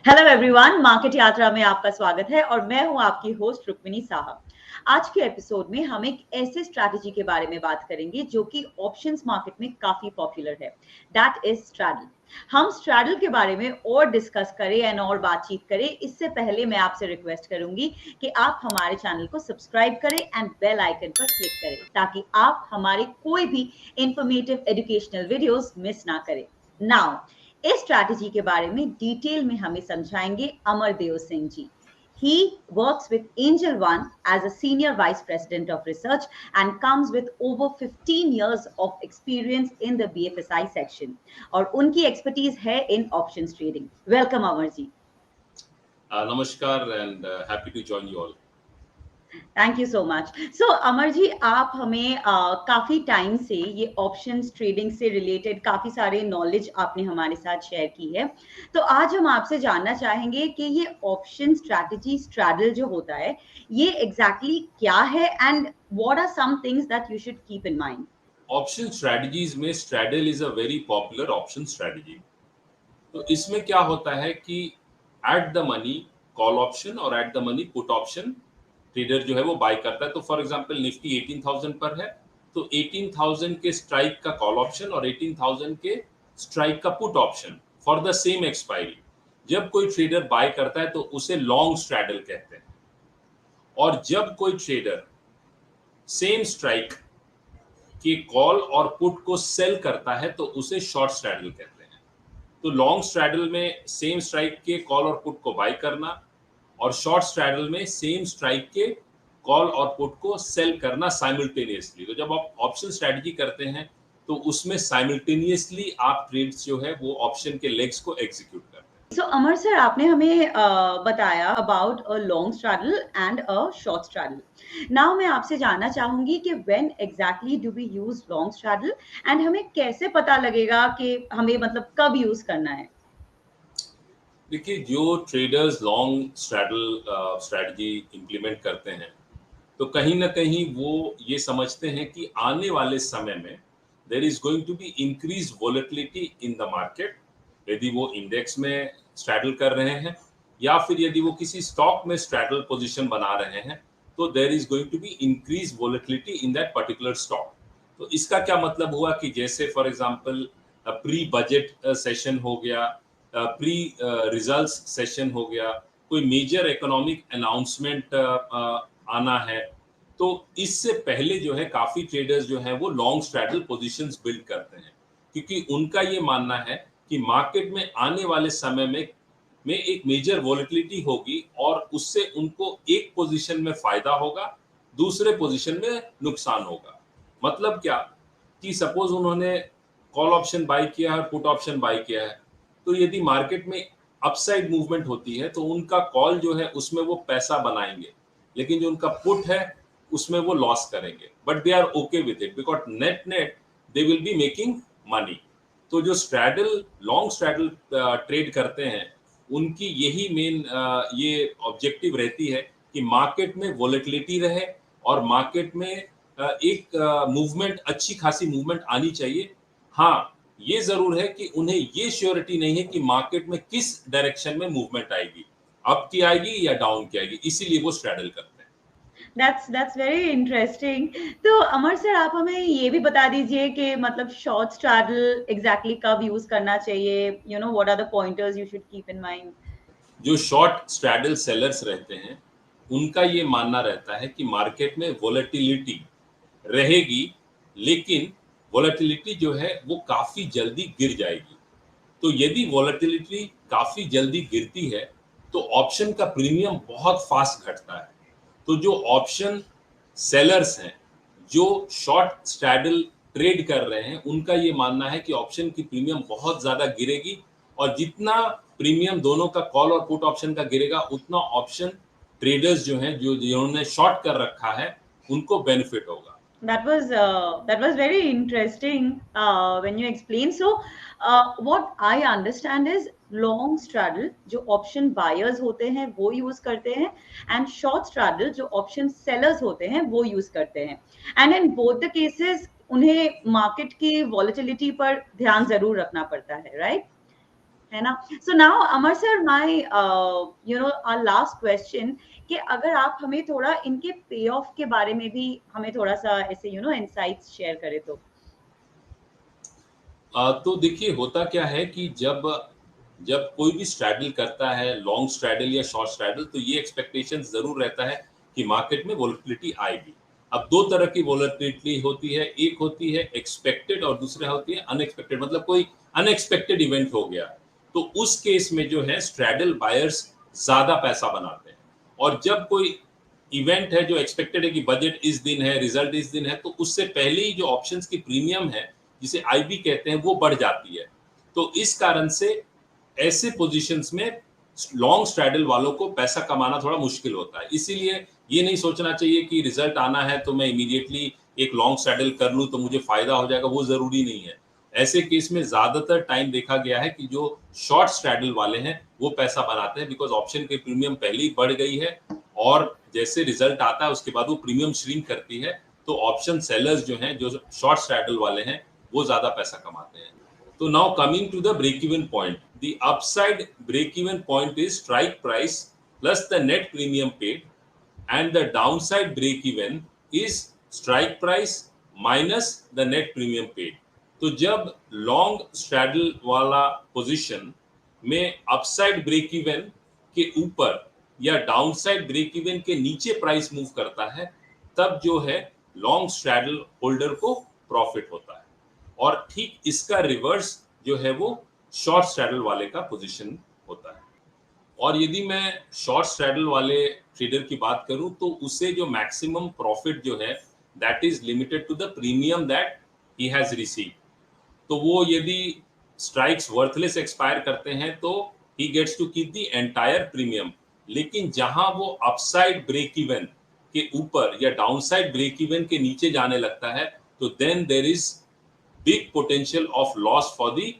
Hello everyone, market यात्रा में आपका स्वागत है और मैं हूं आपकी होस्ट रुक्मिनी साहब। आज के एपिसोड में हम एक ऐसे स्ट्रैटेजी के बारे में बात करेंगे जो कि ऑप्शंस मार्केट में काफी पॉपुलर है। That is straddle. हम स्ट्रैडल के बारे में और डिस्कस करें एंड और बातचीत करें, इससे पहले मैं आपसे रिक्वेस्ट करूंगी कि आप हमारे चैनल को सब्सक्राइब करें एंड बेल आइकन पर क्लिक करें ताकि आप हमारे कोई भी इंफॉर्मेटिव एजुकेशनल वीडियोस मिस ना करें। नाउ इस स्ट्रैटेजी के बारे में डिटेल में हमें समझाएंगे Amardev Singh ji. He works with Angel One as a senior vice president of research and comes with over 15 years of experience in the BFSI section. और उनकी expertise है in options trading. Welcome Amar ji. Namaskar and happy to join you all. Thank you so much. So Amar ji, आप हमें काफी time से ये options trading से related काफी सारे नॉलेज आपने हमारे साथ शेयर की है। तो आज हम आपसे जानना चाहेंगे कि ये ऑप्शन स्ट्रैटेजी स्ट्रैडल जो होता है ये एग्जैक्टली क्या है and what are some things that you should keep in mind. Option strategies में straddle is a very popular option strategy. तो इसमें क्या होता है कि at the money call option और at the money put option trader जो है वो बाय करता है। तो फॉर एग्जांपल निफ्टी 18,000 पर है, तो 18,000 के स्ट्राइक का कॉल ऑप्शन और 18,000 के स्ट्राइक का put option for the same expiry जब कोई ट्रेडर बाय करता है तो उसे लॉन्ग स्ट्रैडल कहते हैं। और जब कोई ट्रेडर सेम स्ट्राइक कि कॉल और पुट को सेल करता है तो उसे शॉर्ट स्ट्रैडल कहते हैं। तो लॉन्ग स्ट्रैडल में सेम स्ट्राइक के कॉल और पुट को बाय करना और शॉर्ट स्ट्रैडल में सेम स्ट्राइक के कॉल और पुट को सेल करना साइमल्टेनियसली। तो जब आप ऑप्शन स्ट्रैटेजी करते हैं तो उसमें साइमल्टेनियसली आप ट्रेड्स जो है वो ऑप्शन के लेग्स को एग्जीक्यूट करते हैं। सो अमर सर, आपने हमें बताया about a long straddle and a short straddle. Now मैं आपसे जानना चाहूंगी कि when exactly do we use long straddle and हमें कैसे पता लगेगा कि हमें मतलब कब यूज करना है। देखिए, जो ट्रेडर्स लॉन्ग स्ट्रैटेजी इंप्लीमेंट करते हैं तो कहीं ना कहीं वो ये समझते हैं कि आने वाले समय में there is going to be increase volatility in the market. यदि वो इंडेक्स में स्ट्रैडल कर रहे हैं या फिर यदि वो किसी स्टॉक में स्ट्रैडल पोजीशन बना रहे हैं तो there is going to be increase volatility in that particular stock. तो इसका क्या मतलब हुआ कि जैसे for example pre budget session हो गया, प्री रिजल्ट्स सेशन हो गया, कोई मेजर इकोनॉमिक अनाउंसमेंट आना है, तो इससे पहले जो है काफी ट्रेडर्स जो है वो लॉन्ग स्ट्रैडल पोजीशंस बिल्ड करते हैं क्योंकि उनका ये मानना है कि मार्केट में आने वाले समय में एक मेजर वोलेटिलिटी होगी और उससे उनको एक पोजीशन में फायदा होगा, दूसरे पोजीशन में नुकसान होगा। मतलब क्या कि सपोज उन्होंने कॉल ऑप्शन बाय किया है, पुट ऑप्शन बाय किया है, तो यदि मार्केट में अपसाइड मूवमेंट होती है तो उनका कॉल जो है उसमें वो पैसा बनाएंगे, लेकिन जो उनका पुट है उसमें वो लॉस करेंगे। But they are okay with it because net net they will be making money. तो जो स्ट्रैडल लॉन्ग स्ट्रैडल ट्रेड करते हैं उनकी यही मेन ये ऑब्जेक्टिव रहती है कि मार्केट में वोलेटिलिटी रहे और मार्केट में एक मूवमेंट, अच्छी खासी मूवमेंट आनी चाहिए। हाँ, ये जरूर है कि उन्हें ये श्योरिटी नहीं है कि मार्केट में किस डायरेक्शन में मूवमेंट आएगी, अप की आएगी या डाउन की आएगी, इसीलिए वो स्ट्रैडल करते हैं। That's very interesting. तो अमर सर, आप हमें ये भी बता दीजिए कि मतलब शॉर्ट स्ट्रैडल एग्जैक्टली कब यूज करना चाहिए, you know what are the pointers you should keep in mind. जो शॉर्ट स्ट्रैडल सेलर्स रहते हैं उनका ये मानना रहता है कि मार्केट में वोलेटिलिटी रहेगी, लेकिन वोलेटिलिटी जो है वो काफी जल्दी गिर जाएगी। तो यदि वोलेटिलिटी काफी जल्दी गिरती है तो ऑप्शन का प्रीमियम बहुत फास्ट घटता है। तो जो ऑप्शन सेलर्स हैं, जो शॉर्ट स्ट्रैडल ट्रेड कर रहे हैं, उनका ये मानना है कि ऑप्शन की प्रीमियम बहुत ज्यादा गिरेगी और जितना प्रीमियम दोनों का कॉल और पुट ऑप्शन का गिरेगा उतना ऑप्शन ट्रेडर्स जो हैं, जो जिन्होंने शॉर्ट कर रखा है, उनको बेनिफिट होगा। That was very interesting when you explained. So, what I understand is long straddle जो option buyers होते हैं वो use करते हैं and short straddle जो option sellers होते हैं वो use करते हैं, and in both the cases उन्हें market की volatility पर ध्यान जरूर रखना पड़ता है, right? है ना? So now Amar sir, my our last question, कि अगर आप हमें थोड़ा इनके पे ऑफ के बारे में भी हमें थोड़ा सा ऐसे इनसाइट्स शेयर करें तो। तो देखिए होता क्या है कि जब जब कोई भी स्ट्रैडल करता है, लॉन्ग स्ट्रैडल या शॉर्ट स्ट्रैडल, तो ये एक्सपेक्टेशन जरूर रहता है कि मार्केट में वोलेटिलिटी आएगी। अब दो तरह की वोलेटिलिटी होती है, एक होती है एक्सपेक्टेड और दूसरा होती है अनएक्सपेक्टेड, मतलब कोई अनएक्सपेक्टेड इवेंट हो गया तो उस केस में जो है स्ट्रैडल बायर्स ज्यादा पैसा बनाते हैं। और जब कोई इवेंट है जो एक्सपेक्टेड है कि बजट इस दिन है, रिजल्ट इस दिन है, तो उससे पहले ही जो ऑप्शंस की प्रीमियम है जिसे आईबी कहते हैं वो बढ़ जाती है। तो इस कारण से ऐसे पोजीशंस में लॉन्ग स्ट्रैडल वालों को पैसा कमाना थोड़ा मुश्किल होता है। इसीलिए ये नहीं सोचना चाहिए कि रिजल्ट आना है तो मैं इमीडिएटली एक लॉन्ग स्ट्रैडल कर लूं तो मुझे फायदा हो जाएगा, वो जरूरी नहीं है। ऐसे केस में ज्यादातर टाइम देखा गया है कि जो शॉर्ट स्ट्रैडल वाले हैं वो पैसा बनाते हैं, बिकॉज ऑप्शन की प्रीमियम पहले ही बढ़ गई है और जैसे रिजल्ट आता है उसके बाद वो प्रीमियम श्रिंक करती है, तो ऑप्शन सेलर्स जो हैं, जो शॉर्ट स्ट्रैडल वाले हैं, वो ज्यादा पैसा कमाते हैं। तो now coming to the break even point, the upside break even point is strike price plus the net premium paid and the downside break even is strike price minus the net premium paid। तो जब long straddle वाला position में upside break even के ऊपर या downside break even के नीचे price move करता है, तब जो है लॉन्ग स्ट्रैडल होल्डर को प्रॉफिट होता है। और ठीक इसका रिवर्स जो है वो शॉर्ट स्ट्रैडल वाले का पोजीशन होता है। और यदि मैं शॉर्ट स्ट्रैडल वाले ट्रेडर की बात करूं तो उसे जो मैक्सिमम प्रॉफिट जो है that is limited to the premium that he has receive. तो वो यदि स्ट्राइक्स वर्थलेस एक्सपायर करते हैं तो he gets to keep the entire premium. लेकिन जहां वो अपसाइड ब्रेक इवन के ऊपर या डाउनसाइड ब्रेक इवन के नीचे जाने लगता है तो then there is big potential of loss for the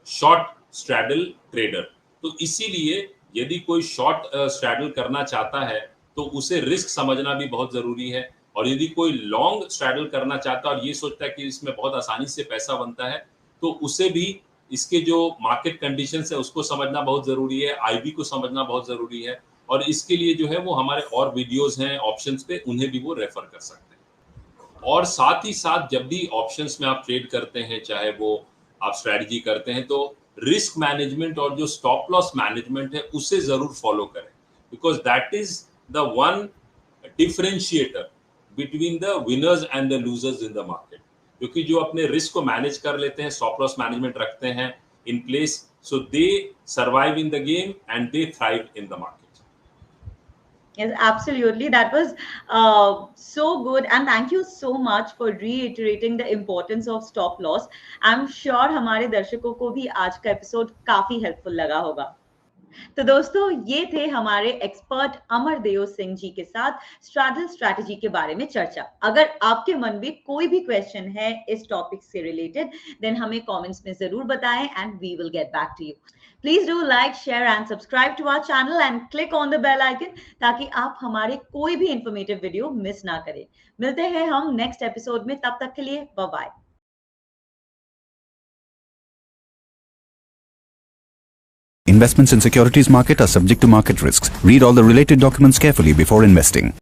short straddle trader. तो इसीलिए यदि कोई शॉर्ट स्ट्रैडल करना चाहता है तो उसे रिस्क समझना भी बहुत जरूरी है। और यदि कोई लॉन्ग स्ट्रैडल करना चाहता है और ये सोचता है कि इसमें बहुत आसानी से पैसा बनता है, तो उसे भी इसके जो मार्केट कंडीशंस है उसको समझना बहुत जरूरी है, आईबी को समझना बहुत जरूरी है। और इसके लिए जो है वो हमारे और वीडियोस हैं ऑप्शंस पे, उन्हें भी वो रेफर कर सकते हैं। और साथ ही साथ जब भी ऑप्शंस में आप ट्रेड करते हैं, चाहे वो आप स्ट्रैटेजी करते हैं, तो रिस्क मैनेजमेंट और जो स्टॉप लॉस मैनेजमेंट है उसे जरूर फॉलो करें, because that is the one differentiator between the winners and the losers in the market. क्योंकि जो अपने रिस्क को मैनेज कर लेते हैं, स्टॉप लॉस मैनेजमेंट रखते हैं in place, so they survive in the game and they thrive in the market. Yes, absolutely. That was so good, and thank you so much for reiterating the importance of stop loss. I'm sure हमारे दर्शकों को भी आज का episode काफी helpful लगा होगा। तो दोस्तों, ये थे हमारे एक्सपर्ट अमरदेव सिंह जी के साथ स्ट्रैडल स्ट्रैटेजी के बारे में चर्चा। अगर आपके मन में कोई भी क्वेश्चन है इस टॉपिक से रिलेटेड, देन हमें कमेंट्स में जरूर बताएं and we will get back to you. Please do like, share and subscribe to our channel and click on the bell icon, ताकि आप हमारे कोई भी इंफॉर्मेटिव वीडियो मिस ना करें। मिलते हैं हम नेक्स्ट एपिसोड में, तब तक के लिए bye bye. Investments in securities market are subject to market risks. Read all the related documents carefully before investing.